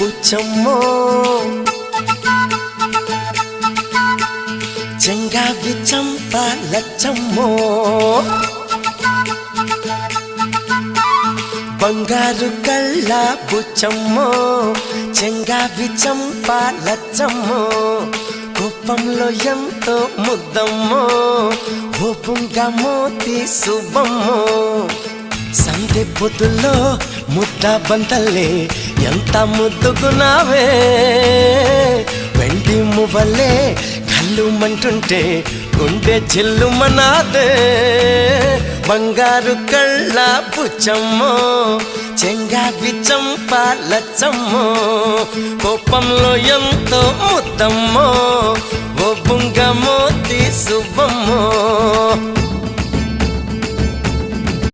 బుచ్చమ్మో చెంగావి చంప లచ్చమ్మో బంగారు కళ్ళ బుచ్చమ్మో చెంగావి చంప లచ్చమ్మో కోపంలో ఎంతో ముద్దమ్మో ఓపుంగా మోతి శుభమ్మో సందె పొద్దుల్లో ముద్ద బంతల్లే ఎంత ముద్దుకున్నావే వెండి మువ్వలే కళ్ళు మంటుంటే గుండె చెల్లుమనాదే బంగారు కళ్ళ బుచ్చమ్మో చెంగావి చంప లచ్చమ్మో కోపంలో ఎంతో ముద్దమ్మో ఓ బుంగ మోతి శుభమ్మో